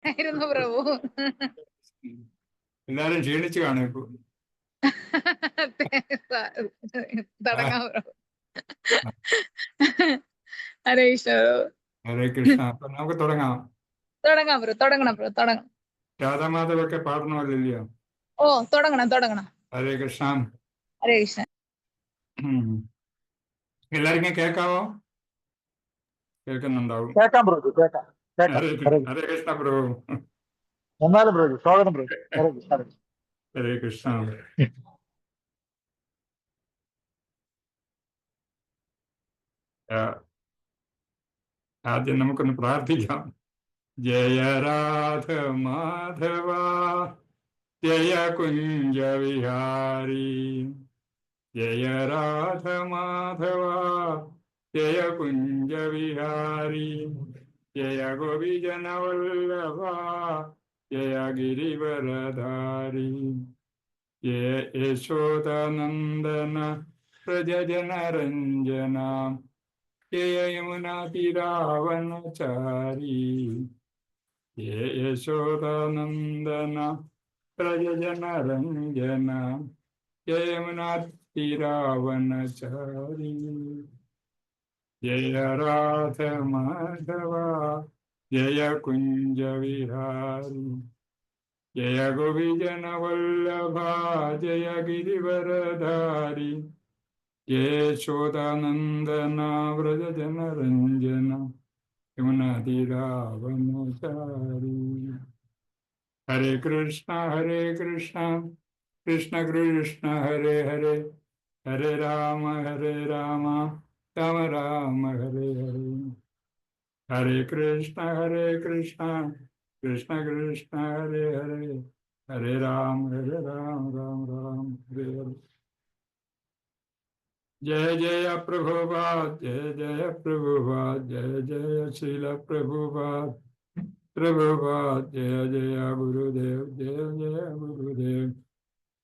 ആയിരുന്നു പ്രഭു. എല്ലാരും ക്ഷീണിച്ചു കാണും ഇപ്പൊ. തുടങ്ങാം പ്രഭു. ഹരേ കൃഷ്ണ പ്രഭു. ഹരേ കൃഷ്ണ. അപ്പൊ നമുക്ക് തുടങ്ങാം. തുടങ്ങാം പ്രഭു, തുടങ്ങണം പ്രഭു, തുടങ്ങണം. രാധാമാധവൊക്കെ പാടണമല്ലോ. ഓ, തുടങ്ങണം. ഹരേ കൃഷ്ണ. ഹരേ കൃഷ്ണ. എല്ലാവർക്കും കേൾക്കാവോ? കേൾക്കുന്നുണ്ടാവും. കേൾക്കാം പ്രഭു, കേൾക്കാം. ഹരേ കൃഷ്ണ പ്രഭു. എന്നാലും പ്രഭു, സ്വാഗതം പ്രഭു. ഹരേ കൃഷ്ണ. ഹരേ കൃഷ്ണ. ആദ്യം നമുക്കൊന്ന് പ്രാർത്ഥിക്കാം. ജയ രാധ മാധവ ജയ കുഞ്ച വിഹാരി, ജയ രാധ മാധവ ജയ കുഞ്ച വിഹാരി, ജയ ഗോപിജനവല്ലഭ ജയ ഗിരിവരധാരി, ജയ യശോദനന്ദന പ്രജനരഞ്ജന, ജയ യമുനാതിരാവനചാരി, ജയ യശോദനന്ദന പ്രജനരഞ്ജന, ജയ യമുനാതിരാവനചാരി, ജയ രാധ മാധവ ജയ കുഞ്ച വിഹാരി, ജയ ഗോപിജനവല്ലഭ ജയ ഗിരിവരധാരി, യശോദാനന്ദന വ്രജനരഞ്ജന, യമുനാതിരാവനചാരി. ഹരേ കൃഷ്ണ കൃഷ്ണ കൃഷ്ണ ഹരേ ഹരേ, ഹരേ രാമ രാമ രാമ ഹരേ ഹരേ. ഹരേ കൃഷ്ണ കൃഷ്ണ കൃഷ്ണ ഹരേ ഹരേ, ഹരേ രാമ രാമ രാം ഹരേ ഹരേ. जय जय प्रभुपाद, जय जय प्रभुपाद, जय जय श्रील प्रभुपाद, जय जय गुरुदेव, जय जय गुरुदेव.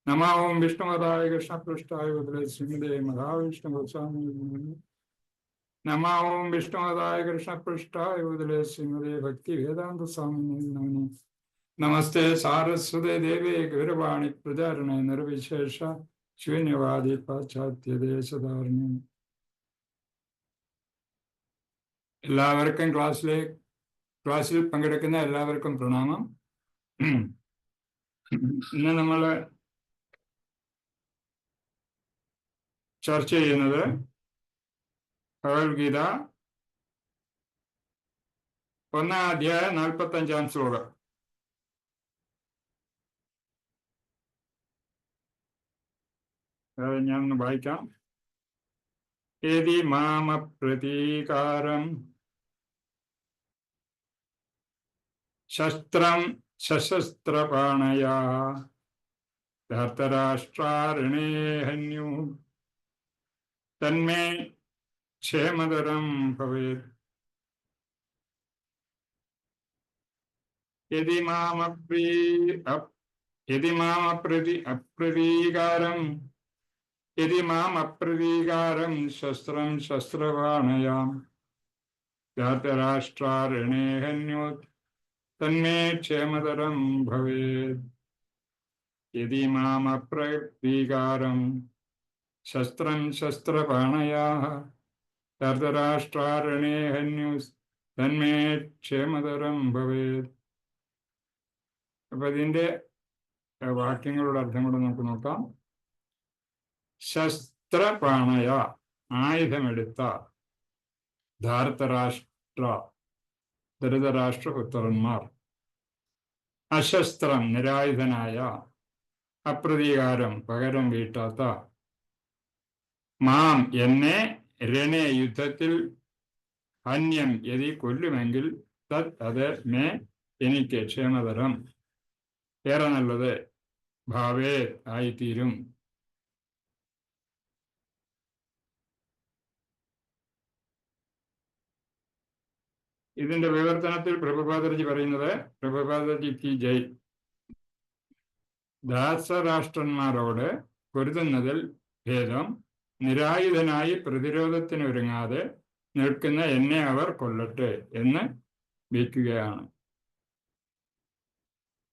नमः ओं विष्णुपदाय कृष्णपृष्ठाय भद्रे श्रीमते महाविष्णु गोस्वामी। नमः ओं विष्णुपदाय कृष्णपृष्ठाय भद्रे श्रीमते भक्ति वेदांत स्वामी। नमस्ते सारस्वते देवे गौरवाणी प्रचारणे निर्विशेष ശൂന്യവാദി പാശ്ചാത്യ ദേശധാരണി. എല്ലാവർക്കും ക്ലാസ്സിൽ പങ്കെടുക്കുന്ന എല്ലാവർക്കും പ്രണാമം. ഇന്ന് നമ്മൾ ചർച്ച ചെയ്യുന്നത് ഭഗവത്ഗീത 1-ാം അധ്യായം 45-ാം ശ്ലോകം. ഞാൻ ഒന്ന് വായിക്കാം. യദി മാമ പ്രതീകാരം ശസ്ത്രം സശസ്ത്രപാണയാ ധർത്തരാഷ്ട്രാരണേ ഹന്യു തന്മേ ക്ഷേമതരം ഭവേത്. യദി മാമ അപ്രതീകാരം യദി മാം അപ്രതീകാരം ശസ്ത്രം ശസ്ത്രപാണയാം ധാർത്തരാഷ്ട്രാരണേ ഹന്യോത് തന്മേ ക്ഷേമതരം ഭവേത്. യദി മാം അപ്രതീകാരം ശസ്ത്രം ശസ്ത്രപാണയാഃ ധാർത്തരാഷ്ട്രാരണേ ഹന്യോത് തന്മേ ക്ഷേമതരം ഭവേത്. അപ്പൊ ഇതിന്റെ വാക്യങ്ങളുടെ അർത്ഥം കൂടെ നമുക്ക് നോക്കാം. ശസ്ത്രപാണയ ആയുധമെടുത്ത ധൃതരാഷ്ട്രപുത്രന്മാർ, അശസ്ത്രം നിരായുധനായ, അപ്രതീകാരം പകരം വീട്ടാത്ത, മാം എന്നെ, രണേ യുദ്ധത്തിൽ, ഹന്യം യതി കൊല്ലുമെങ്കിൽ, തത് അത് മേ എനിക്ക്, ക്ഷേമതരം ഏറെ നല്ലത്, ഭാവേ ആയിത്തീരും. ഇതിന്റെ വിവർത്തനത്തിൽ പ്രഭുപാദർജി പറയുന്നത്, പ്രഭുപാദർജി കി ജയ്, ദാസരാഷ്ട്രന്മാരോട് പൊരുതുന്നതിൽ ഭേദം നിരായുധനായി പ്രതിരോധത്തിനൊരുങ്ങാതെ നിൽക്കുന്ന എന്നെ അവർ കൊല്ലട്ടെ എന്ന് വയ്ക്കുകയാണ്.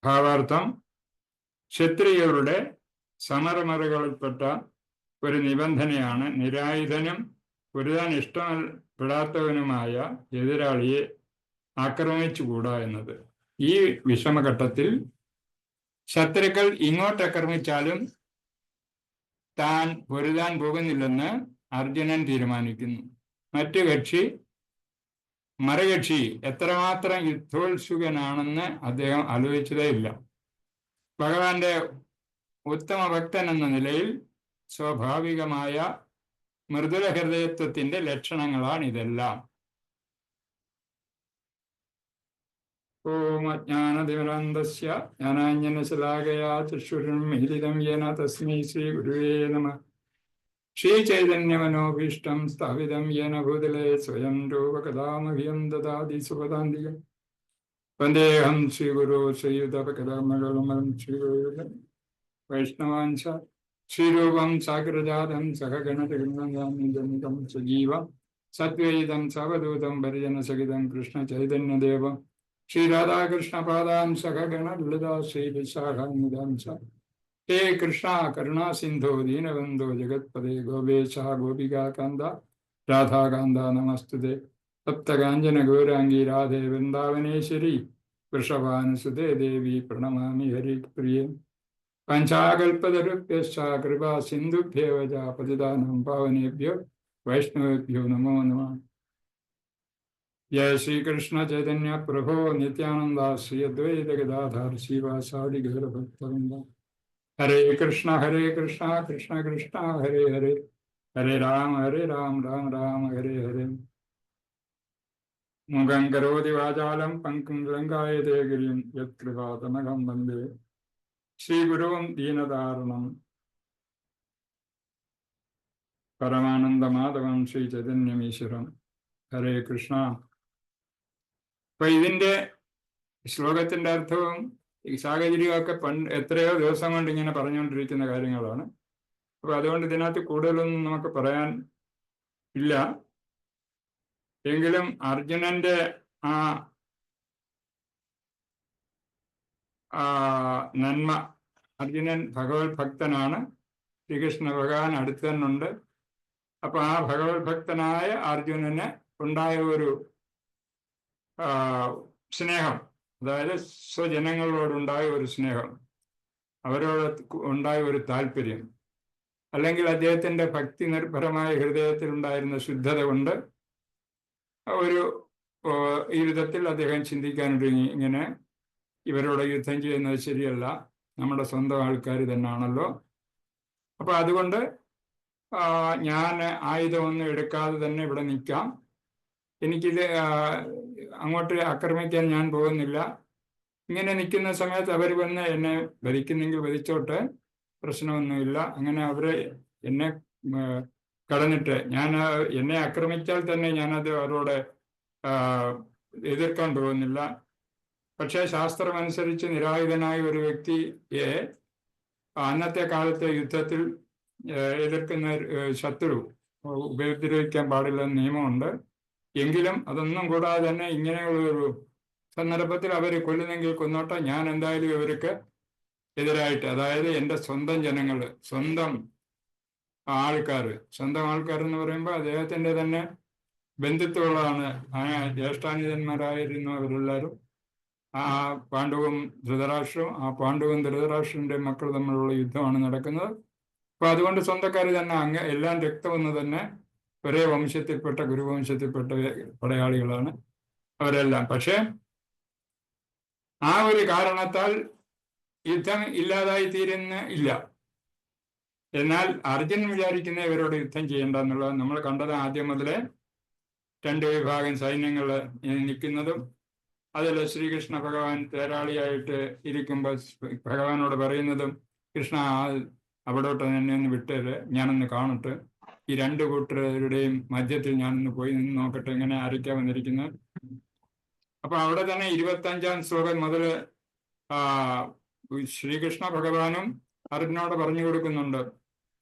ഭാവാർത്ഥം ക്ഷത്രിയരുടെ സമരമറകളിൽപ്പെട്ട ഒരു നിബന്ധനയാണ് നിരായുധനും പൊരുതാൻ ഇഷ്ടപ്പെടാത്തവനുമായ എതിരാളിയെ ആക്രമിച്ചുകൂടാ എന്നത്. ഈ വിഷമഘട്ടത്തിൽ ശത്രുക്കൾ ഇങ്ങോട്ട് ആക്രമിച്ചാലും താൻ പൊരുതാൻ പോകുന്നില്ലെന്ന് അർജുനൻ തീരുമാനിക്കുന്നു. മറുകക്ഷി എത്രമാത്രം യുദ്ധോത്സുകനാണെന്ന് അദ്ദേഹം ആലോചിച്ചതേ ഇല്ല. ഭഗവാന്റെ ഉത്തമ ഭക്തൻ എന്ന നിലയിൽ സ്വാഭാവികമായ മൃദുല ഹൃദയത്വത്തിന്റെ ലക്ഷണങ്ങളാണിതെല്ലാം. ഓം അജ്ഞാനതിമിരാന്ധസ്യ ജ്ഞാനാഞ്ജനശലാകയാ ചക്ഷുരുന്മീലിതം യേന തസ്മൈ ശ്രീ ഗുരുവേ നമഃ. ശ്രീചൈതന്യമനോഭീഷ്ടം സ്ഥാപിതം യേന ഭൂതലേ സ്വയം രൂപകഥാമഹ്യം ദദാതി സുപദാന്തികം. വന്ദേഹം ശ്രീഗുരു ശ്രീയുതപകഥാമകളും ശ്രീഗുരു വൈഷ്ണവാൻച ശ്രീരൂപം സാഗ്രജാതം സഹഗണതിഗണാമിതം സജീവം സദ്വൈതം സവദൂതം പരിജനസഹിതം കൃഷ്ണചൈതന്യദേവം ശ്രീരാധാകൃഷ്ണപാദാം സഹഗണ ലളിതാ ശ്രീവിശാഖാന്വിതാം ച. ഹേ കൃഷ്ണ കരുണാ സിന്ധോ ദീനബന്ധോ ജഗത്പദേ ഗോപേശ ഗോപികാകാന്ത രാധാകാന്ത നമസ്തുതേ. സപ്തകാഞ്ചന ഗൗരാംഗി രാധേ വൃന്ദാവനേശ്വരി വൃഷഭാനുസുതേ ദേവി പ്രണമാമി ഹരിപ്രിയേ. പഞ്ചാകൽപതരുഭ്യശ്ച കൃപാ സിന്ധുഭ്യേവ ച പതിതാനാം പാവനേഭ്യോ വൈഷ്ണവേഭ്യോ നമോ നമഃ. ജയ ശ്രീകൃഷ്ണ ചൈതന്യ പ്രഭോ നിത്യാനന്ദ ശ്രീ അദ്വൈത ഗദാധർ ശ്രീവാസാദി ഗൗരഭക്തവൃന്ദ. ഹരേ കൃഷ്ണ കൃഷ്ണ കൃഷ്ണ ഹരേ ഹരേ, ഹരേ രാം രാം രാം ഹരേ ഹരേ. മുഖം കരോതി വാചാലം പങ്കും ലങ്കായതേ ഗിരിം യത്കൃപാതമകം വന്ദേ ശ്രീഗുരുവും ദീനധാരണം പരമാനന്ദമാധവം ശ്രീ ചൈതന്യമീശ്വരം. ഹരേ കൃഷ്ണ. അപ്പൊ ഇതിന്റെ ശ്ലോകത്തിന്റെ അർത്ഥവും ഈ സാഹചര്യമൊക്കെ എത്രയോ ദിവസം കൊണ്ട് ഇങ്ങനെ പറഞ്ഞുകൊണ്ടിരിക്കുന്ന കാര്യങ്ങളാണ്. അപ്പൊ അതുകൊണ്ട് ഇതിനകത്ത് കൂടുതലൊന്നും നമുക്ക് പറയാൻ ഇല്ല. എങ്കിലും അർജുനന്റെ ആ നന്മ, അർജുനൻ ഭഗവത് ഭക്തനാണ്, ശ്രീകൃഷ്ണ ഭഗവാൻ അടുത്ത് തന്നെ ഉണ്ട്. അപ്പൊ ആ ഭഗവത് ഭക്തനായ അർജുനന് ഉണ്ടായ ഒരു സ്നേഹം, അതായത് സ്വജനങ്ങളോടുണ്ടായ ഒരു സ്നേഹം, അവരോട് ഉണ്ടായ ഒരു താല്പര്യം, അല്ലെങ്കിൽ അദ്ദേഹത്തിന്റെ ഭക്തി നിർഭരമായ ഹൃദയത്തിലുണ്ടായിരുന്ന ശുദ്ധത കൊണ്ട് ഒരു ഈ വിധത്തിൽ അദ്ദേഹം ചിന്തിക്കാനൊരുങ്ങി. ഇങ്ങനെ ഇവരോട് യുദ്ധം ചെയ്യുന്നത് ശരിയല്ല, നമ്മുടെ സ്വന്തം ആൾക്കാർ തന്നെയാണല്ലോ. അപ്പൊ അതുകൊണ്ട് ഞാൻ ആയുധമൊന്നും എടുക്കാതെ തന്നെ ഇവിടെ നിൽക്കാം, എനിക്കിത് അങ്ങോട്ട് ആക്രമിക്കാൻ ഞാൻ പോകുന്നില്ല. ഇങ്ങനെ നിൽക്കുന്ന സമയത്ത് അവർ വന്ന് എന്നെ ഭരിക്കുന്നെങ്കിൽ ഭരിച്ചോട്ടെ, പ്രശ്നമൊന്നുമില്ല. അങ്ങനെ അവരെ എന്നെ കടന്നിട്ട് എന്നെ ആക്രമിച്ചാൽ തന്നെ ഞാനത് അവരോട് എതിർക്കാൻ പോകുന്നില്ല. പക്ഷേ ശാസ്ത്രമനുസരിച്ച് നിരായുധനായ ഒരു വ്യക്തിയെ അന്നത്തെ കാലത്തെ യുദ്ധത്തിൽ എതിർക്കുന്ന ശത്രു ഉപദ്രവിക്കാൻ പാടില്ലെന്ന് നിയമമുണ്ട്. എങ്കിലും അതൊന്നും കൂടാതെ തന്നെ ഇങ്ങനെയുള്ളൊരു സന്ദർഭത്തിൽ അവർ കൊല്ലുന്നെങ്കിൽ കൊന്നോട്ടെ, ഞാൻ എന്തായാലും ഇവർക്ക് എതിരായിട്ട്, അതായത് എൻ്റെ സ്വന്തം ജനങ്ങൾ, സ്വന്തം ആൾക്കാർ എന്ന് പറയുമ്പോൾ അദ്ദേഹത്തിൻ്റെ തന്നെ ബന്ധുത്വമുള്ളതാണ്. ജ്യേഷ്ഠാനിധന്മാരായിരുന്നു അവരെല്ലാവരും. ആ പാണ്ഡവും ധൃതരാഷ്ട്രവും, ആ പാണ്ഡവും ധൃതരാഷ്ട്രന്റെ മക്കൾ തമ്മിലുള്ള യുദ്ധമാണ് നടക്കുന്നത്. അപ്പൊ അതുകൊണ്ട് സ്വന്തക്കാർ തന്നെ എല്ലാം രക്തമെന്ന് തന്നെ ഒരേ വംശത്തിൽപ്പെട്ട ഗുരുവംശത്തിൽപ്പെട്ട പടയാളികളാണ് അവരെല്ലാം. പക്ഷെ ആ ഒരു കാരണത്താൽ യുദ്ധം ഇല്ലാതായി തീരുന്ന ഇല്ല. എന്നാൽ അർജുനൻ വിചാരിക്കുന്ന ഇവരോട് യുദ്ധം ചെയ്യേണ്ട എന്നുള്ളത് നമ്മൾ കണ്ടത് ആദ്യം മുതലേ 2 വിഭാഗം സൈന്യങ്ങൾ നിൽക്കുന്നതും അതിൽ ശ്രീകൃഷ്ണ ഭഗവാൻ തേരാളിയായിട്ട് ഇരിക്കുമ്പോൾ ഭഗവാനോട് പറയുന്നതും, കൃഷ്ണ അവിടോട്ട് എന്നെ ഒന്ന് വിട്ടേര്, ഞാനൊന്ന് കാണട്ടെ, ഈ 2 കൂട്ടരുടെയും മധ്യത്തിൽ ഞാനൊന്ന് പോയി നിന്ന് നോക്കട്ടെ എങ്ങനെ ആരൊക്കെയാ വന്നിരിക്കുന്നത്. അപ്പൊ അവിടെ തന്നെ 25-ാം ശ്ലോകം മുതൽ ശ്രീകൃഷ്ണ ഭഗവാനും അർജുനോട് പറഞ്ഞു കൊടുക്കുന്നുണ്ട്,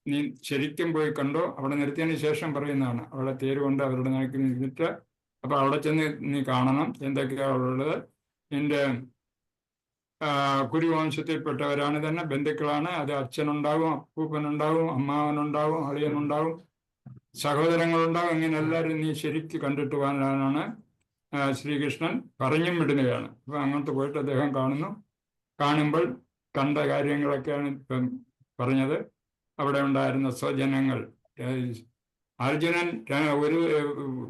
നീ ശരിക്കും പോയി കണ്ടോ. അവിടെ നിർത്തിയതിന് ശേഷം പറയുന്നതാണ്, അവിടെ തേരുകൊണ്ട് അവരുടെ നാട്ടിൽ നിന്നിട്ട് അപ്പൊ അവിടെ ചെന്ന് നീ കാണണം എന്തൊക്കെയാ ഉള്ളത്, നിന്റെ കുരുവംശത്തിൽപ്പെട്ടവരാണ് തന്നെ, ബന്ധുക്കളാണ്. അത് അച്ഛനുണ്ടാവും, അപ്പൂപ്പനുണ്ടാവും, അമ്മാവനുണ്ടാവും, അളിയനുണ്ടാവും, സഹോദരങ്ങളുണ്ടാവും. ഇങ്ങനെ എല്ലാവരും നീ ശരിക്ക് കണ്ടിട്ട് പോകാനാണ് ശ്രീകൃഷ്ണൻ പറഞ്ഞും വിടുകയാണ്. അപ്പൊ അങ്ങോട്ട് പോയിട്ട് അദ്ദേഹം കാണുമ്പോൾ കണ്ട കാര്യങ്ങളൊക്കെയാണ് ഇപ്പം പറഞ്ഞത്. അവിടെ ഉണ്ടായിരുന്ന സ്വജനങ്ങൾ, അർജുനൻ ഒരു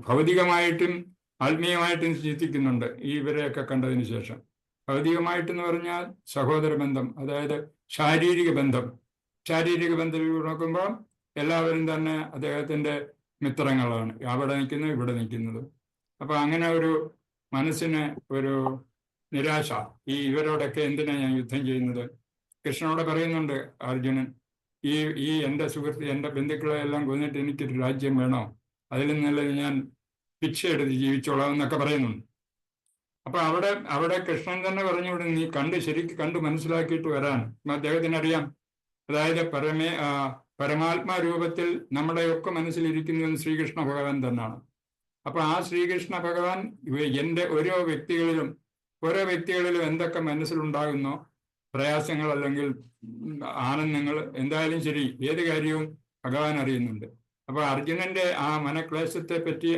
ഭൗതികമായിട്ടും ആത്മീയമായിട്ടും ചിന്തിക്കുന്നുണ്ട് ഇവരെയൊക്കെ കണ്ടതിന് ശേഷം. ഭൗതികമായിട്ടെന്ന് പറഞ്ഞാൽ സഹോദര ബന്ധം, അതായത് ശാരീരിക ബന്ധം. ശാരീരിക ബന്ധത്തിൽ നോക്കുമ്പോൾ എല്ലാവരും തന്നെ അദ്ദേഹത്തിൻ്റെ മിത്രങ്ങളാണ്, അവിടെ നിൽക്കുന്നത് ഇവിടെ നിൽക്കുന്നത്. അപ്പൊ അങ്ങനെ ഒരു മനസ്സിന് ഒരു നിരാശ, ഇവരോടൊക്കെ എന്തിനാണ് ഞാൻ യുദ്ധം ചെയ്യുന്നത്? കൃഷ്ണനോട് പറയുന്നുണ്ട് അർജുനൻ, ഈ എൻ്റെ സുഹൃത്ത്, എൻ്റെ ബന്ധുക്കളെ എല്ലാം കൊന്നിട്ട് എനിക്കൊരു രാജ്യം വേണോ? അതിൽ നിന്നല്ല ഞാൻ ഭിക്ഷ എടുത്ത് ജീവിച്ചോളാം എന്നൊക്കെ പറയുന്നുണ്ട്. അപ്പൊ അവിടെ കൃഷ്ണൻ തന്നെ പറഞ്ഞു വിടും, നീ ശരിക്ക് കണ്ട് മനസ്സിലാക്കിയിട്ട് വരാൻ. അദ്ദേഹത്തിന് അറിയാം, അതായത് പരമാത്മാ രൂപത്തിൽ നമ്മുടെയൊക്കെ മനസ്സിലിരിക്കുന്നത് ശ്രീകൃഷ്ണ ഭഗവാൻ തന്നെയാണ്. അപ്പൊ ആ ശ്രീകൃഷ്ണ ഭഗവാൻ എൻ്റെ ഓരോ വ്യക്തികളിലും എന്തൊക്കെ മനസ്സിലുണ്ടാകുന്നോ, പ്രയാസങ്ങൾ അല്ലെങ്കിൽ ആനന്ദങ്ങൾ, എന്തായാലും ശരി, ഏത് കാര്യവും ഭഗവാൻ അറിയുന്നുണ്ട്. അപ്പൊ അർജുനന്റെ ആ മനക്ലേശത്തെ പറ്റി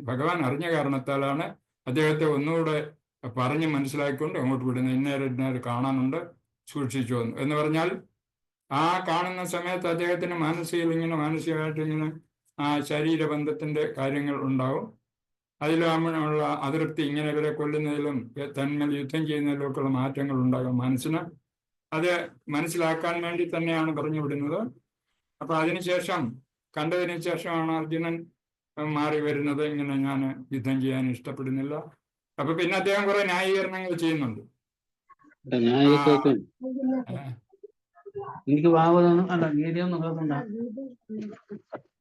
ഭഗവാൻ അറിഞ്ഞ കാരണത്താലാണ് അദ്ദേഹത്തെ ഒന്നുകൂടെ പറഞ്ഞ് മനസ്സിലാക്കിക്കൊണ്ട് അങ്ങോട്ട് വിടുന്നത്. ഇന്നേരം കാണാനുണ്ട്, സൂക്ഷിച്ചു എന്ന് പറഞ്ഞാൽ ആ കാണുന്ന സമയത്ത് അദ്ദേഹത്തിന് മാനസികമായിട്ട് ഇങ്ങനെ ആ ശരീരബന്ധത്തിന്റെ കാര്യങ്ങൾ ഉണ്ടാവും. അതിലുള്ള അതൃപ്തി, ഇങ്ങനെ ഇവരെ കൊല്ലുന്നതിലും തന്മേൽ യുദ്ധം ചെയ്യുന്നതിലും ഒക്കെയുള്ള മാറ്റങ്ങൾ ഉണ്ടാകും മനസ്സിന്. അത് മനസ്സിലാക്കാൻ വേണ്ടി തന്നെയാണ് പറഞ്ഞു വിടുന്നത്. അപ്പൊ അതിനുശേഷം കണ്ടതിന് ശേഷമാണ് അർജുനൻ മാറി വരുന്നത്, ഇങ്ങനെ ഞാൻ യുദ്ധം ചെയ്യാൻ ഇഷ്ടപ്പെടുന്നില്ല. അപ്പൊ പിന്നെ അദ്ദേഹം കുറെ ന്യായീകരണങ്ങൾ ചെയ്യുന്നുണ്ട്.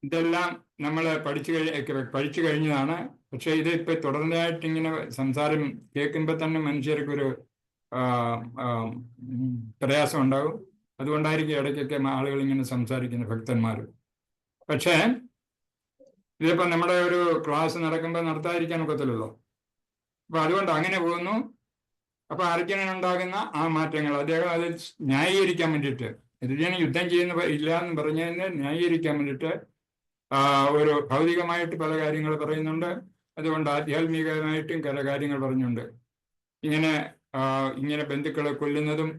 ഇതെല്ലാം നമ്മൾ പഠിച്ചു കഴിഞ്ഞതാണ്. പക്ഷെ ഇത് ഇപ്പൊ തുടർന്നതായിട്ട് ഇങ്ങനെ സംസാരം കേൾക്കുമ്പോൾ തന്നെ മനുഷ്യർക്കൊരു പ്രയാസം ഉണ്ടാകും. അതുകൊണ്ടായിരിക്കും ഇടയ്ക്കൊക്കെ ആളുകൾ ഇങ്ങനെ സംസാരിക്കുന്നത്, ഭക്തന്മാർ. പക്ഷേ ഇതിപ്പോ നമ്മുടെ ഒരു ക്ലാസ് നടക്കുമ്പോൾ നടത്താതിരിക്കാൻ ഒക്കത്തില്ലല്ലോ. അപ്പൊ അതുകൊണ്ട് അങ്ങനെ പോകുന്നു. അപ്പൊ അർജുനനുണ്ടാകുന്ന ആ മാറ്റങ്ങൾ അദ്ദേഹം അത് ന്യായീകരിക്കാൻ വേണ്ടിയിട്ട്, അർജുനൻ യുദ്ധം ചെയ്യുന്ന ഇല്ല എന്ന് പറഞ്ഞതിനെ ന്യായീകരിക്കാൻ വേണ്ടിയിട്ട് ഒരു ഭൗതികമായിട്ട് പല കാര്യങ്ങൾ പറയുന്നുണ്ട്. അതുകൊണ്ട് ആധ്യാത്മികമായിട്ടും പല കാര്യങ്ങൾ പറഞ്ഞുണ്ട്. ഇങ്ങനെ ബന്ധുക്കളെ കൊല്ലുന്നതും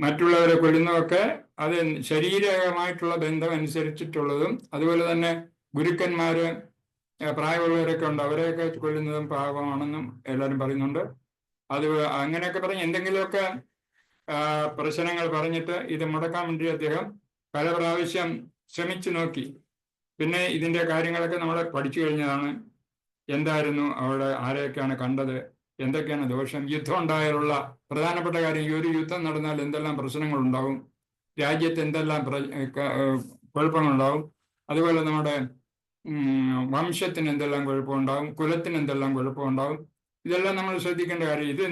മറ്റുള്ളവരെ കൊല്ലുന്നതൊക്കെ അത് ശരീരമായിട്ടുള്ള ബന്ധം അനുസരിച്ചിട്ടുള്ളതും, അതുപോലെ തന്നെ ഗുരുക്കന്മാര് പ്രായമുള്ളവരൊക്കെ ഉണ്ട്, അവരെയൊക്കെ കൊല്ലുന്നതും പാപമാണെന്നും എല്ലാവരും പറയുന്നുണ്ട്. അത് അങ്ങനെയൊക്കെ പറഞ്ഞ് എന്തെങ്കിലുമൊക്കെ പ്രശ്നങ്ങൾ പറഞ്ഞിട്ട് ഇത് മുടക്കാൻ വേണ്ടി അദ്ദേഹം പല പ്രാവശ്യം ശ്രമിച്ചു നോക്കി. പിന്നെ ഇതിന്റെ കാര്യങ്ങളൊക്കെ നമ്മൾ പഠിച്ചു കഴിഞ്ഞതാണ്. എന്തായിരുന്നു അവിടെ, ആരെയൊക്കെയാണ് കണ്ടത്, എന്തൊക്കെയാണ് ദോഷം, യുദ്ധം ഉണ്ടായാലുള്ള പ്രധാനപ്പെട്ട കാര്യം. ഈ ഒരു യുദ്ധം നടന്നാൽ എന്തെല്ലാം പ്രശ്നങ്ങളുണ്ടാവും, രാജ്യത്ത് എന്തെല്ലാം കുഴപ്പങ്ങളുണ്ടാവും, അതുപോലെ നമ്മുടെ വംശത്തിന് എന്തെല്ലാം കുഴപ്പമുണ്ടാവും, കുലത്തിന് എന്തെല്ലാം കുഴപ്പമുണ്ടാവും, ഇതെല്ലാം നമ്മൾ ശ്രദ്ധിക്കേണ്ട കാര്യം. ഇത്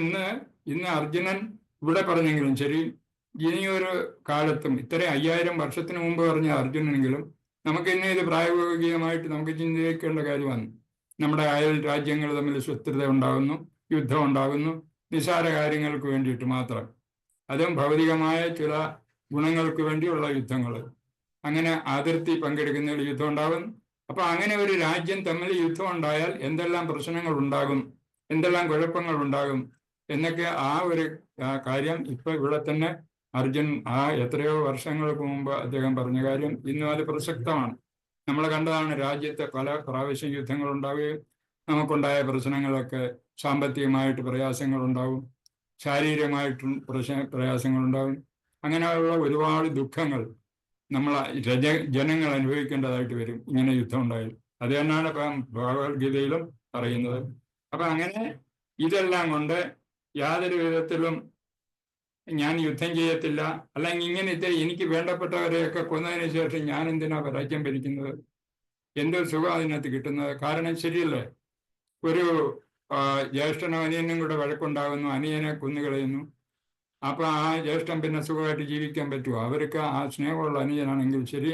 ഇന്ന് അർജുനൻ ഇവിടെ പറഞ്ഞെങ്കിലും ശരി, ഇനിയൊരു കാലത്തും ഇത്രയും 5000 വർഷത്തിന് മുമ്പ് പറഞ്ഞ അർജുനനെങ്കിലും നമുക്ക് ഇന്ന് ഇത് പ്രായോഗികമായിട്ട് നമുക്ക് ചിന്തിക്കേണ്ട കാര്യമാണ്. നമ്മുടെ അയൽ രാജ്യങ്ങൾ തമ്മിൽ ശത്രുത ഉണ്ടാകുന്നു, യുദ്ധം ഉണ്ടാകുന്നു, നിസ്സാര കാര്യങ്ങൾക്ക് വേണ്ടിയിട്ട് മാത്രം, അതും ഭൗതികമായ ചില ഗുണങ്ങൾക്ക് വേണ്ടിയുള്ള യുദ്ധങ്ങൾ. അങ്ങനെ അതിർത്തി പങ്കെടുക്കുന്നതിൽ യുദ്ധം ഉണ്ടാകും. അപ്പൊ അങ്ങനെ ഒരു രാജ്യം തമ്മിൽ യുദ്ധം ഉണ്ടായാൽ എന്തെല്ലാം പ്രശ്നങ്ങൾ ഉണ്ടാകും, എന്തെല്ലാം കുഴപ്പങ്ങൾ ഉണ്ടാകും എന്നൊക്കെ ആ ഒരു കാര്യം ഇപ്പൊ ഇവിടെ തന്നെ അർജുൻ എത്രയോ വർഷങ്ങൾക്ക് മുമ്പ് അദ്ദേഹം പറഞ്ഞ കാര്യം ഇന്നും അത് പ്രസക്തമാണ്. നമ്മൾ കണ്ടതാണ്, രാജ്യത്തെ പല പ്രാവശ്യം യുദ്ധങ്ങൾ ഉണ്ടാവുകയും നമുക്കുണ്ടായ പ്രശ്നങ്ങളൊക്കെ സാമ്പത്തികമായിട്ട് പ്രയാസങ്ങളുണ്ടാവും, ശാരീരികമായിട്ടും പ്രയാസങ്ങളുണ്ടാവും. അങ്ങനെയുള്ള ഒരുപാട് ദുഃഖങ്ങൾ നമ്മൾ ജനങ്ങൾ അനുഭവിക്കേണ്ടതായിട്ട് വരും ഇങ്ങനെ യുദ്ധം ഉണ്ടായാൽ. അത് തന്നെയാണ് ഇപ്പം ഭഗവത്ഗീതയിലും പറയുന്നത്. അപ്പൊ അങ്ങനെ ഇതെല്ലാം കൊണ്ട് യാതൊരു വിധത്തിലും ഞാൻ യുദ്ധം ചെയ്യത്തില്ല, അല്ലെങ്കിൽ ഇങ്ങനത്തെ എനിക്ക് വേണ്ടപ്പെട്ടവരെയൊക്കെ കൊന്നതിന് ശേഷം ഞാൻ എന്തിനാ രാജ്യം ഭരിക്കുന്നത്, എന്തൊരു സുഖം അതിനകത്ത് കിട്ടുന്നത്? കാരണം ശരിയല്ലേ, ഒരു ജ്യേഷ്ഠനും അനിയനും കൂടെ വഴക്കുണ്ടാകുന്നു, അനിയനെ കൊന്നുകളയുന്നു. അപ്പൊ ആ ജ്യേഷ്ഠൻ പിന്നെ സുഖമായിട്ട് ജീവിക്കാൻ പറ്റുമോ? അവർക്ക് ആ സ്നേഹമുള്ള അനിയനാണെങ്കിൽ ശരി.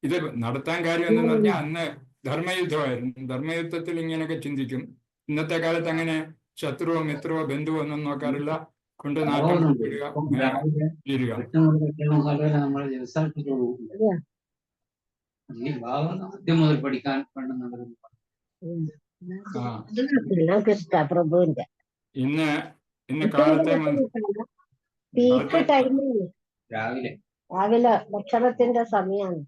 ഇത് നടത്താൻ കാര്യം എന്തെന്ന് പറഞ്ഞാൽ അന്ന് ധർമ്മയുദ്ധമായിരുന്നു. ധർമ്മയുദ്ധത്തിൽ ഇങ്ങനെയൊക്കെ ചിന്തിക്കും. ഇന്നത്തെ കാലത്ത് അങ്ങനെ ശത്രുവോ മിത്രവോ ബന്ധുവോ ഒന്നും നോക്കാറില്ല. കൊണ്ട് നാട്ടം വിടുക, തീരുക. നമ്മൾ ഈ ഭാവം ആദ്യം മുതൽ പഠിക്കാൻ വേണ്ടുന്നത് പ്രഭുവിന്റെ ഇന്ന് കാലത്തെ പീക്ക് ടൈമിൽ രാവിലെ രാവിലെ ഭക്ഷണത്തിന്റെ സമയമാണ്.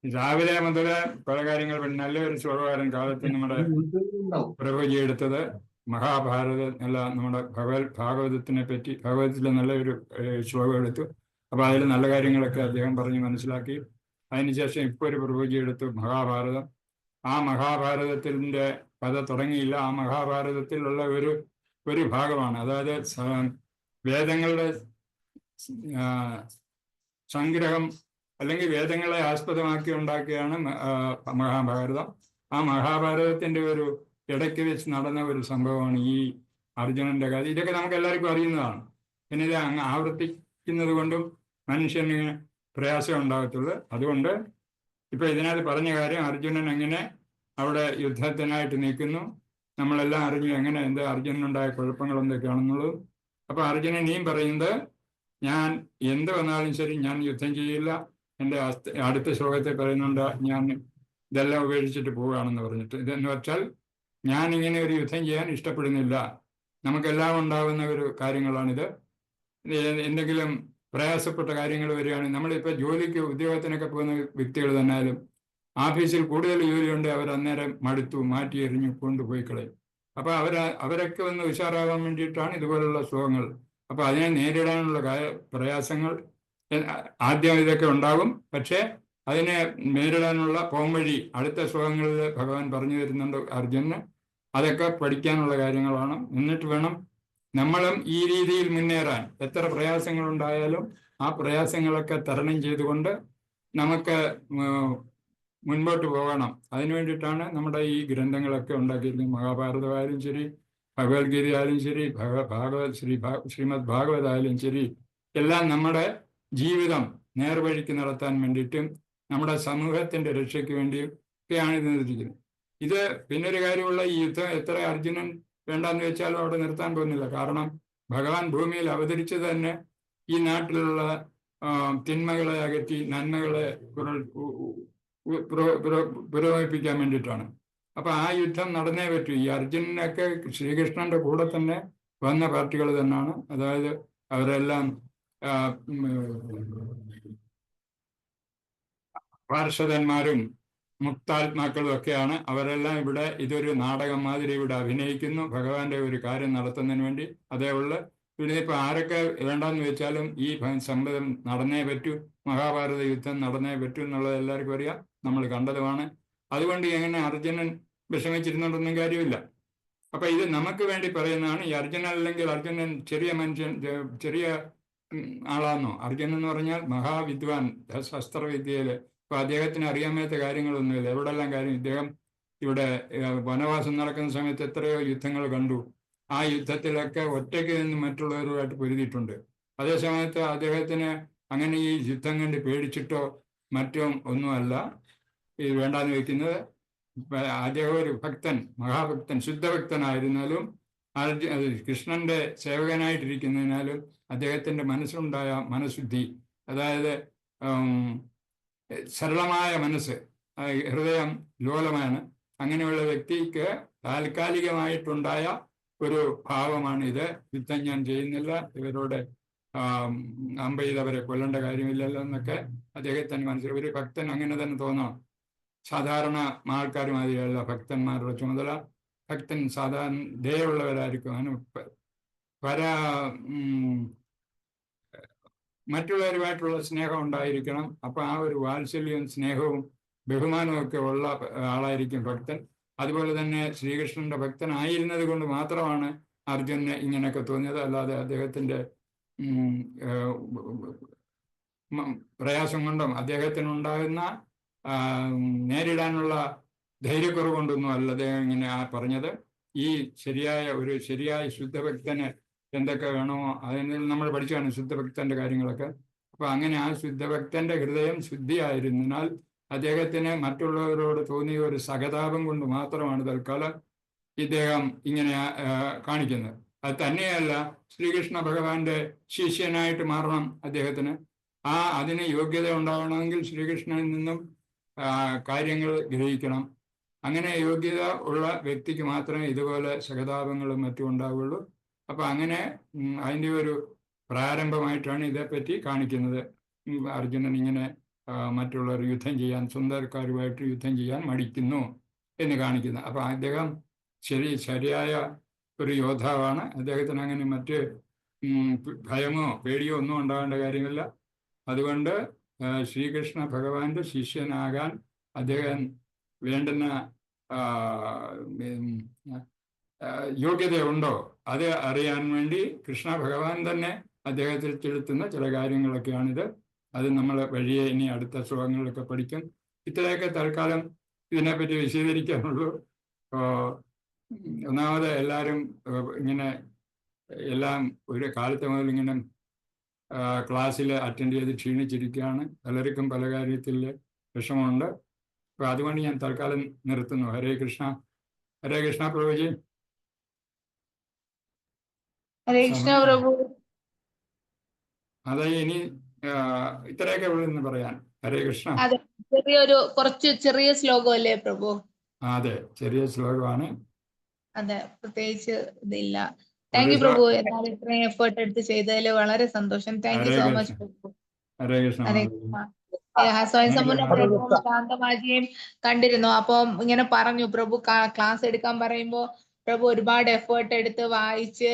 രാവിലെ മുതൽ പല കാര്യങ്ങൾ നല്ലൊരു ശ്ലോകകാരൻ കാലത്ത് നമ്മുടെ പ്രഭുജി എടുത്തത് മഹാഭാരതം അല്ല, നമ്മുടെ ഭാഗവതത്തിനെ പറ്റി ഭാഗവതത്തിലെ നല്ലൊരു ശ്ലോകം എടുത്തു. അപ്പൊ അതിൽ നല്ല കാര്യങ്ങളൊക്കെ അദ്ദേഹം പറഞ്ഞ് മനസ്സിലാക്കി. അതിനുശേഷം ഇപ്പോൾ ഒരു പ്രഭുജി എടുത്തു മഹാഭാരതം. ആ മഹാഭാരതത്തിന്റെ കഥ തുടങ്ങിയില്ല. ആ മഹാഭാരതത്തിലുള്ള ഒരു ഭാഗമാണ്, അതായത് വേദങ്ങളുടെ സംഗ്രഹം അല്ലെങ്കിൽ വേദങ്ങളെ ആസ്പദമാക്കി ഉണ്ടാക്കിയാണ് മഹാഭാരതം. ആ മഹാഭാരതത്തിന്റെ ഒരു ഇടയ്ക്ക് വെച്ച് നടന്ന ഒരു സംഭവമാണ് ഈ അർജുനന്റെ കഥ. ഇതൊക്കെ നമുക്ക് എല്ലാവർക്കും അറിയുന്നതാണ്. പിന്നെ ഇത് അങ്ങ് ആവർത്തിക്കുന്നത് കൊണ്ടും മനുഷ്യന് പ്രയാസം ഉണ്ടാകത്തുള്ളൂ. അതുകൊണ്ട് ഇപ്പൊ ഇതിനകത്ത് പറഞ്ഞ കാര്യം, അർജുനൻ എങ്ങനെ അവിടെ യുദ്ധത്തിനായിട്ട് നിൽക്കുന്നു, നമ്മളെല്ലാം അറിഞ്ഞു എങ്ങനെ എന്താ അർജുനനുണ്ടായ കുഴപ്പങ്ങൾ എന്തൊക്കെയാണെന്നുള്ളത്. അപ്പൊ അർജുനൻ ഇനിയും പറയുന്നത്, ഞാൻ എന്ത് വന്നാലും ശരി ഞാൻ യുദ്ധം ചെയ്യില്ല. എൻ്റെ അടുത്ത ശ്ലോകത്തെ പറയുന്നുണ്ട്, ഞാൻ ഇതെല്ലാം ഉപേക്ഷിച്ചിട്ട് പോവുകയാണെന്ന് പറഞ്ഞിട്ട്. ഇതെന്ന് വെച്ചാൽ ഞാൻ ഇങ്ങനെ ഒരു യുദ്ധം ചെയ്യാൻ ഇഷ്ടപ്പെടുന്നില്ല. നമുക്കെല്ലാം ഉണ്ടാകുന്ന ഒരു കാര്യങ്ങളാണിത്. എന്തെങ്കിലും പ്രയാസപ്പെട്ട കാര്യങ്ങൾ വരികയാണെങ്കിൽ, നമ്മളിപ്പോൾ ജോലിക്ക് ഉദ്യോഗത്തിനൊക്കെ പോകുന്ന വ്യക്തികൾ തന്നാലും ഓഫീസിൽ കൂടുതൽ ജോലിയുണ്ട്, അവർ അന്നേരം മടുത്തു മാറ്റി എറിഞ്ഞു കൊണ്ടുപോയി കളയും. അപ്പൊ അവരൊക്കെ ഒന്ന് ഉഷാറാകാൻ വേണ്ടിയിട്ടാണ് ഇതുപോലുള്ള ശ്ലോകങ്ങൾ. അപ്പൊ അതിനെ നേരിടാനുള്ള പ്രയാസങ്ങൾ ആദ്യം ഇതൊക്കെ ഉണ്ടാകും. പക്ഷേ അതിനെ നേരിടാനുള്ള പോംവഴി അടുത്ത ശ്ലോകങ്ങളിൽ ഭഗവാൻ പറഞ്ഞു തരുന്നുണ്ട് അർജുനന്. അതൊക്കെ പഠിക്കാനുള്ള കാര്യങ്ങളാണ്. എന്നിട്ട് വേണം നമ്മളും ഈ രീതിയിൽ മുന്നേറാൻ. എത്ര പ്രയാസങ്ങൾ ഉണ്ടായാലും ആ പ്രയാസങ്ങളൊക്കെ തരണം ചെയ്തുകൊണ്ട് നമുക്ക് മുൻപോട്ട് പോകണം. അതിനു വേണ്ടിയിട്ടാണ് നമ്മുടെ ഈ ഗ്രന്ഥങ്ങളൊക്കെ ഉണ്ടാക്കിയിരിക്കുന്നത്. മഹാഭാരതമായാലും ശരി, ഭഗവത്ഗീതയായാലും ശരി, ശ്രീമദ് ഭാഗവതായാലും ശരി, എല്ലാം നമ്മുടെ ജീവിതം നേർവഴിക്ക് നടത്താൻ വേണ്ടിയിട്ടും നമ്മുടെ സമൂഹത്തിന്റെ രക്ഷയ്ക്ക് വേണ്ടിയും ഒക്കെയാണ് ഇത് നിർത്തിയിരിക്കുന്നത്. ഇത് പിന്നൊരു കാര്യമുള്ള, ഈ യുദ്ധം എത്ര അർജുനൻ വേണ്ടാന്ന് വെച്ചാലും അവിടെ നിർത്താൻ പോകുന്നില്ല. കാരണം ഭഗവാൻ ഭൂമിയിൽ അവതരിച്ചത് തന്നെ ഈ നാട്ടിലുള്ള തിന്മകളെ അകറ്റി നന്മകളെ പുരോഗമിപ്പിക്കാൻ വേണ്ടിയിട്ടാണ്. അപ്പൊ ആ യുദ്ധം നടന്നേ പറ്റൂ. ഈ അർജുനനൊക്കെ ശ്രീകൃഷ്ണന്റെ കൂടെ തന്നെ വന്ന പാർട്ടികൾ തന്നെയാണ്. അതായത് അവരെല്ലാം പാർഷദന്മാരും മുക്താത്മാക്കളും ഒക്കെയാണ്. അവരെല്ലാം ഇവിടെ ഇതൊരു നാടകം മാതിരി ഇവിടെ അഭിനയിക്കുന്നു ഭഗവാന്റെ ഒരു കാര്യം നടത്തുന്നതിന് വേണ്ടി. അതേപോലെ ഇവിടെ ഇപ്പൊ ആരൊക്കെ വേണ്ടെന്ന് വെച്ചാലും ഈ സംഭവം നടന്നേ പറ്റൂ, മഹാഭാരത യുദ്ധം നടന്നേ പറ്റൂ എന്നുള്ളത് എല്ലാവർക്കും അറിയാം, നമ്മൾ കണ്ടതുമാണ്. അതുകൊണ്ട് എങ്ങനെ അർജുനൻ വിഷമിച്ചിരുന്നുകൊണ്ടൊന്നും കാര്യമില്ല. അപ്പൊ ഇത് നമുക്ക് വേണ്ടി പറയുന്നതാണ്. ഈ അർജുനൻ അല്ലെങ്കിൽ അർജുനൻ ചെറിയ മനുഷ്യൻ, ചെറിയ ആളാന്നോ? അർജുനൻ എന്ന് പറഞ്ഞാൽ മഹാവിദ്വാൻ, ശസ്ത്രവിദ്യയില്. അപ്പൊ അദ്ദേഹത്തിന് അറിയാൻ മേത്ത കാര്യങ്ങളൊന്നുമില്ല. എവിടെല്ലാം കാര്യം, ഇദ്ദേഹം ഇവിടെ വനവാസം നടക്കുന്ന സമയത്ത് എത്രയോ യുദ്ധങ്ങൾ കണ്ടു. ആ യുദ്ധത്തിലൊക്കെ ഒറ്റയ്ക്ക് നിന്ന് മറ്റുള്ളവരുമായിട്ട് പൊരുതിയിട്ടുണ്ട്. അതേ സമയത്ത് അദ്ദേഹത്തിന് അങ്ങനെ ഈ യുദ്ധം കണ്ട് പേടിച്ചിട്ടോ മറ്റോ ഒന്നുമല്ല ഇത് വേണ്ടാന്ന് വെക്കുന്നത്. അദ്ദേഹം ഒരു ഭക്തൻ, മഹാഭക്തൻ, ശുദ്ധഭക്തനായിരുന്നാലും കൃഷ്ണന്റെ സേവകനായിട്ടിരിക്കുന്നതിനാലും അദ്ദേഹത്തിന്റെ മനസ്സിലുണ്ടായ മനഃശുദ്ധി, അതായത് സരളമായ മനസ്സ്, ഹൃദയം ലോലമാണ്. അങ്ങനെയുള്ള വ്യക്തിക്ക് താൽക്കാലികമായിട്ടുണ്ടായ ഒരു ഭാവമാണ് ഇത്. യുദ്ധം ഞാൻ ചെയ്യുന്നില്ല, ഇവരോട് അമ്പ ചെയ്തവരെ കൊല്ലേണ്ട കാര്യമില്ലല്ലോ എന്നൊക്കെ അദ്ദേഹത്തിന് മനസ്സിലായി. ഒരു ഭക്തൻ അങ്ങനെ തന്നെ തോന്നണം. സാധാരണ ആൾക്കാർ മാതിരിയല്ല ഭക്തന്മാരുടെ ചുമതല. ഭക്തൻ സാധാരണ ദയുള്ളവരായിരിക്കും. അതിന് മറ്റുള്ളവരുമായിട്ടുള്ള സ്നേഹം ഉണ്ടായിരിക്കണം. അപ്പൊ ആ ഒരു വാത്സല്യവും സ്നേഹവും ബഹുമാനവും ഒക്കെ ഉള്ള ആളായിരിക്കും ഭക്തൻ. അതുപോലെ തന്നെ ശ്രീകൃഷ്ണന്റെ ഭക്തനായിരുന്നത് കൊണ്ട് മാത്രമാണ് അർജുനന് ഇങ്ങനെയൊക്കെ തോന്നിയത്. അല്ലാതെ അദ്ദേഹത്തിന്റെ പ്രയാസം കൊണ്ടും അദ്ദേഹത്തിനുണ്ടാകുന്ന നേരിടാനുള്ള ധൈര്യക്കുറവ് കൊണ്ടൊന്നും അല്ല അദ്ദേഹം ഇങ്ങനെ പറഞ്ഞത്. ഈ ശരിയായ ശുദ്ധഭക്തന് എന്തൊക്കെ വേണമോ അതിന് നമ്മൾ പഠിച്ചാണ് ശുദ്ധഭക്തന്റെ കാര്യങ്ങളൊക്കെ. അപ്പൊ അങ്ങനെ ആ ശുദ്ധഭക്തന്റെ ഹൃദയം ശുദ്ധിയായിരുന്നാൽ അദ്ദേഹത്തിന് മറ്റുള്ളവരോട് തോന്നിയ ഒരു സഹതാപം കൊണ്ട് മാത്രമാണ് തൽക്കാലം ഇദ്ദേഹം ഇങ്ങനെ കാണിക്കുന്നത്. അത് തന്നെയല്ല, ശ്രീകൃഷ്ണ ഭഗവാന്റെ ശിഷ്യനായിട്ട് മാറണം അദ്ദേഹത്തിന്. അതിന് യോഗ്യത ഉണ്ടാവണമെങ്കിൽ ശ്രീകൃഷ്ണനിൽ നിന്നും കാര്യങ്ങൾ ഗ്രഹിക്കണം. അങ്ങനെ യോഗ്യത ഉള്ള വ്യക്തിക്ക് മാത്രമേ ഇതുപോലെ സഹതാപങ്ങളും മറ്റും ഉണ്ടാവുള്ളൂ. അപ്പൊ അങ്ങനെ അതിൻ്റെ ഒരു പ്രാരംഭമായിട്ടാണ് ഇതേപ്പറ്റി കാണിക്കുന്നത്. അർജുനൻ ഇങ്ങനെ മറ്റുള്ളവർ യുദ്ധം ചെയ്യാൻ, സ്വന്തക്കാരുമായിട്ട് യുദ്ധം ചെയ്യാൻ മടിക്കുന്നു എന്ന് കാണിക്കുന്നത്. അപ്പൊ അദ്ദേഹം ശരിയായ ഒരു യോദ്ധാവാണ്. അദ്ദേഹത്തിന് അങ്ങനെ മറ്റ് ഭയമോ പേടിയോ ഒന്നും ഉണ്ടാകേണ്ട കാര്യമില്ല. അതുകൊണ്ട് ശ്രീകൃഷ്ണ ഭഗവാന്റെ ശിഷ്യനാകാൻ അദ്ദേഹം വേണ്ടുന്ന യോഗ്യതയുണ്ടോ അത് അറിയാൻ വേണ്ടി കൃഷ്ണ ഭഗവാൻ തന്നെ അദ്ദേഹത്തിൽ ചെലുത്തുന്ന ചില കാര്യങ്ങളൊക്കെയാണിത്. അത് നമ്മൾ വഴിയെ ഇനി അടുത്ത ശ്ലോകങ്ങളിലൊക്കെ പഠിക്കും. ഇത്രയൊക്കെ തൽക്കാലം ഇതിനെപ്പറ്റി വിശദീകരിക്കാനുള്ളൂ. ഒന്നാമത് എല്ലാവരും ഇങ്ങനെ എല്ലാം ഒരു കാലത്ത് മുതൽ ഇങ്ങനെ ക്ലാസ്സിൽ അറ്റൻഡ് ചെയ്ത് ക്ഷീണിച്ചിരിക്കുകയാണ്. പലർക്കും പല കാര്യത്തിൽ വിഷമമുണ്ട്. അപ്പൊ അതുകൊണ്ട് ഞാൻ തൽക്കാലം നിർത്തുന്നു. ഹരേ കൃഷ്ണ. ഹരേ കൃഷ്ണ പ്രഭുജി. ഹരേ കൃഷ്ണ പ്രഭു. അതെ, ഇനി ഇത്രയൊക്കെ ഉള്ളെന്ന് പറയാൻ. ഹരേ കൃഷ്ണ. അതെ, കുറച്ച് ചെറിയ ശ്ലോകം അല്ലേ പ്രഭു? അതെ, ചെറിയ ശ്ലോകമാണ്. അതെ, പ്രത്യേകിച്ച് ഇതില്ല. താങ്ക് യു പ്രഭു. എന്നാലും ഇത്രയും എഫേർട്ട് എടുത്ത് ചെയ്തതിൽ വളരെ സന്തോഷം. താങ്ക് യു സോ മച്ച് പ്രഭു. ഹരേ കൃഷ്ണ. ഹരേ കൃഷ്ണ. സ്വയം സമ്പൂർണ്ണ പ്രഭുവും ശാന്തമാജിയും കണ്ടിരുന്നു. അപ്പം ഇങ്ങനെ പറഞ്ഞു, പ്രഭു ക്ലാസ് എടുക്കാൻ പറയുമ്പോ പ്രഭു ഒരുപാട് എഫേർട്ട് എടുത്ത് വായിച്ച്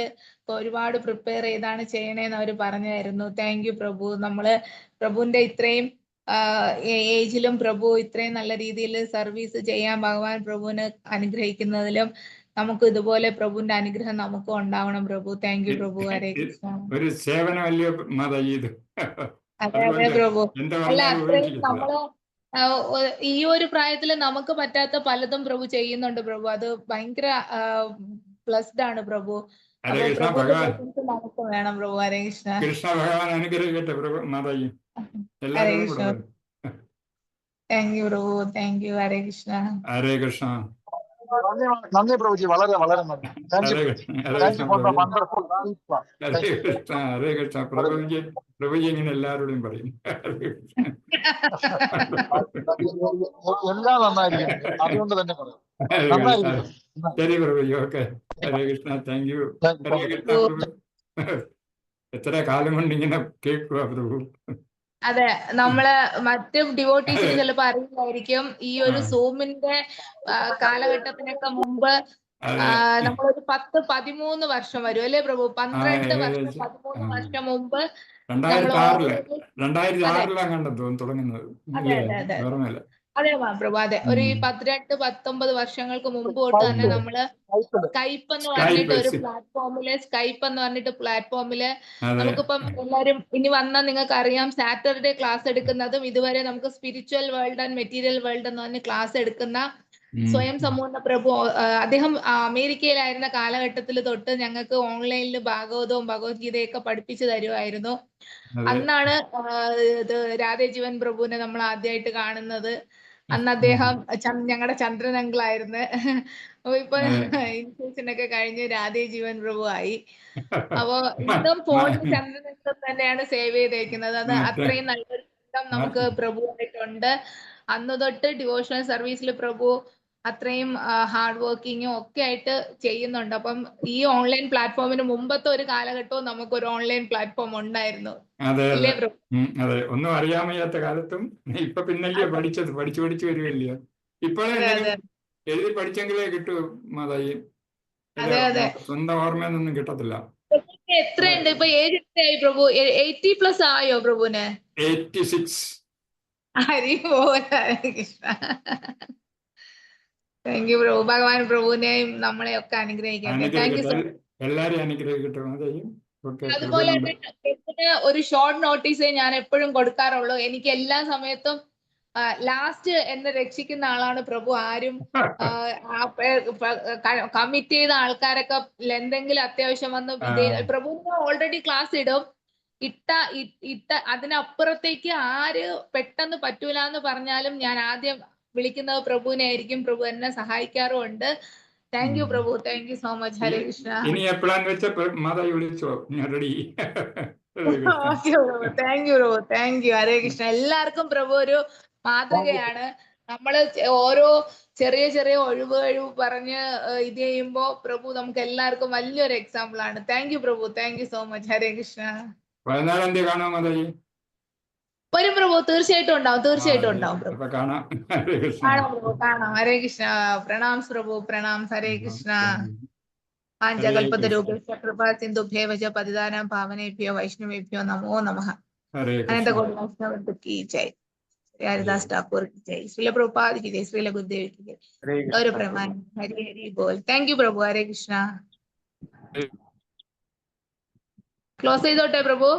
ഒരുപാട് പ്രിപ്പയർ ചെയ്താണ് ചെയ്യണേന്ന് അവര് പറഞ്ഞായിരുന്നു. താങ്ക് യു പ്രഭു. നമ്മള് പ്രഭുവിന്റെ ഇത്രയും ഏജിലും പ്രഭു ഇത്രയും നല്ല രീതിയിൽ സർവീസ് ചെയ്യാൻ ഭഗവാൻ പ്രഭുവിന് അനുഗ്രഹിക്കുന്നതിലും നമുക്ക് ഇതുപോലെ പ്രഭുവിന്റെ അനുഗ്രഹം നമുക്ക് ഉണ്ടാവണം പ്രഭു. താങ്ക് യു പ്രഭു. ഹരേ കൃഷ്ണ. ഒരു സേവനമല്ലേ മാതാജി ഇത്? അതെ അതെ പ്രഭു. അല്ല, അത്രയും നമ്മള് ഈ ഒരു പ്രായത്തില് നമുക്ക് പറ്റാത്ത പലതും പ്രഭു ചെയ്യുന്നുണ്ട് പ്രഭു. അത് ഭയങ്കര ബ്ലെസ്ഡ് ആണ് പ്രഭു. നമുക്ക് വേണം പ്രഭു. ഹരേ കൃഷ്ണ. കൃഷ്ണ ഭഗവാൻ അനുഗ്രഹിക്കട്ടെ പ്രഭു മാതാജി. ഹരേ കൃഷ്ണ. താങ്ക് യു പ്രഭു. Thank you. ഹരേ കൃഷ്ണ. ഹരേ കൃഷ്ണ. നന്ദി പ്രഭുജി, വളരെ വളരെ നന്ദി. ഹരേ കൃഷ്ണ. ഹരേ കൃഷ്ണ. പ്രഭുജി ഇങ്ങനെ എല്ലാവരോടും പറയും. എല്ലാം നന്നായിരിക്കും, അതുകൊണ്ട് തന്നെ പറയാം. ശരി പ്രഭുജി. Okay. Hare Krishna. Thank you. Hare Krishna പ്രഭു. എത്ര കാലം കൊണ്ട് ഇങ്ങനെ കേൾക്കുക പ്രഭു. അതെ, നമ്മള് മറ്റ് ഡിവോട്ടീസിന് ചിലപ്പോ അറിയില്ലായിരിക്കും. ഈ ഒരു സൂമിന്റെ കാലഘട്ടത്തിനൊക്കെ മുമ്പ് നമ്മളൊരു 10-13 വർഷം വരും അല്ലേ പ്രഭു? 12 വർഷം 13 വർഷം മുമ്പ് 2006 കണ്ടെന്ന് തുടങ്ങുന്നത്. അതെ പ്രഭു. അതെ, ഒരു 18-19 വർഷങ്ങൾക്ക് മുമ്പ് തൊട്ട് തന്നെ നമ്മള് സ്കൈപ്പ് എന്ന് പറഞ്ഞിട്ട് ഒരു പ്ലാറ്റ്ഫോമില് നമുക്കിപ്പം എല്ലാരും ഇനി വന്നാൽ നിങ്ങൾക്ക് അറിയാം, സാറ്റർഡേ ക്ലാസ് എടുക്കുന്നതും ഇതുവരെ നമുക്ക് spiritual world and material world എന്ന് പറഞ്ഞ് ക്ലാസ് എടുക്കുന്ന സ്വയം സമ്പൂർണ്ണ പ്രഭു അദ്ദേഹം അമേരിക്കയിലായിരുന്ന കാലഘട്ടത്തിൽ തൊട്ട് ഞങ്ങൾക്ക് ഓൺലൈനിൽ ഭാഗവതവും ഭഗവത്ഗീതയൊക്കെ പഠിപ്പിച്ചു തരുമായിരുന്നു. അന്നാണ് രാധേ ജീവൻ പ്രഭുവിനെ നമ്മൾ ആദ്യമായിട്ട് കാണുന്നത്. അന്ന് അദ്ദേഹം ഞങ്ങളുടെ ചന്ദ്രൻ അങ്കിളായിരുന്നു. ഇപ്പൊ ഇൻസ്റ്റിറ്റ്യൂഷനൊക്കെ കഴിഞ്ഞ് രാധേ ജീവൻ പ്രഭു ആയി. അപ്പൊ ഇന്നും ഫോണിൽ ചന്ദ്രൻ അങ്കിൾ തന്നെയാണ് സേവ് ചെയ്തേക്കുന്നത്. അത് അത്രയും നല്ലൊരു ബന്ധം നമുക്ക് പ്രഭുവായിട്ടുണ്ട്. അന്ന് തൊട്ട് ഡിവോഷണൽ സർവീസിൽ പ്രഭു അത്രയും ഹാർഡ് വർക്കിങ്ങും ഒക്കെ ആയിട്ട് ചെയ്യുന്നുണ്ട്. അപ്പം ഈ ഓൺലൈൻ പ്ലാറ്റ്ഫോമിന് മുമ്പത്തെ ഒരു കാലഘട്ടവും നമുക്കൊരു ഓൺലൈൻ പ്ലാറ്റ്ഫോം ഉണ്ടായിരുന്നു. അതെ അതെ. ഒന്നും അറിയാൻ വയ്യാത്ത കാലത്തും ഇപ്പൊ പിന്നല്ലേ പഠിച്ചു വരുമല്ലയോ. ഇപ്പോഴേ എഴുതി പഠിച്ചെങ്കിലേ കിട്ടൂ മാതാജി. സ്വന്തം ഓർമ്മയൊന്നും കിട്ടത്തില്ല. എത്രയുണ്ട് ഇപ്പൊ? ഏജ് എത്രയായി പ്രഭു? 80+ ആയോ പ്രഭുവിന്? 86. താങ്ക് യു പ്രഭു. ഭഗവാൻ പ്രഭുവിനെയും നമ്മളെയൊക്കെ അനുഗ്രഹിക്കട്ടെ. എല്ലാരെയും അനുഗ്രഹിക്കട്ടെ മാതാജി. അതുപോലെ തന്നെ ഒരു ഷോർട്ട് നോട്ടീസേ ഞാൻ എപ്പോഴും കൊടുക്കാറുള്ളൂ. എനിക്ക് എല്ലാ സമയത്തും ലാസ്റ്റ് എന്നെ രക്ഷിക്കുന്ന ആളാണ് പ്രഭു. ആരും കമ്മിറ്റ് ചെയ്ത ആൾക്കാരൊക്കെ എന്തെങ്കിലും അത്യാവശ്യം വന്ന് പ്രഭുവിന് ഓൾറെഡി ക്ലാസ് ഇടും. ഇട്ട അതിനപ്പുറത്തേക്ക് ആര് പെട്ടെന്ന് പറ്റൂല എന്ന് പറഞ്ഞാലും ഞാൻ ആദ്യം വിളിക്കുന്നത് പ്രഭുവിനെ ആയിരിക്കും. പ്രഭു എന്നെ സഹായിക്കാറുമുണ്ട്. താങ്ക് യു പ്രഭു, thank you so much. Hare Krishna. ഇനി എപ്പോഴാന്ന് വെച്ചാ മാതായി വിളിച്ചോ, ഞാൻ റെഡി. താങ്ക് യു പ്രഭു, താങ്ക് യു. ഹരേ കൃഷ്ണ. എല്ലാവർക്കും പ്രഭു ഒരു മാതൃകയാണ്. നമ്മള് ഓരോ ചെറിയ ചെറിയ ഒഴിവ് പറഞ്ഞ് ഇത് ചെയ്യുമ്പോ പ്രഭു നമുക്ക് എല്ലാവർക്കും വലിയൊരു എക്സാമ്പിൾ ആണ്. താങ്ക് യു പ്രഭു, thank you so much. Hare Krishna. 14-ാം തീയതി കാണാം മാതാജി. വരും പ്രഭു, തീർച്ചയായിട്ടും ഉണ്ടാവും, തീർച്ചയായിട്ടും ഉണ്ടാവും പ്രഭു. അപ്പൊ കാണാം. ഹരേ കൃഷ്ണ. കാണാം പ്രഭു, കാണാം. ഹരേ കൃഷ്ണ. പ്രണാം പ്രഭു, പ്രണാം. ഹരേ കൃഷ്ണ. ആഞ്ചകൽപതരൂപേക്ഷ കൃപാ സിന്ധുഭ്യേവ ച പതിതാനാം പാവനേഭ്യോ വൈഷ്ണവേഭ്യോ നമോ നമഃ. ഹരേ അനന്തകോടി വൈഷ്ണവർക്ക് की जय. हरिदास ठाकुर की जय. श्रील प्रभुपाद की जय. श्रील गुरुदेव की जय. और प्रमाण. हरि हरि बोल. Thank you Prabhu. Hare Krishna. Close ചെയ്തോട്ടെ പ്രഭു.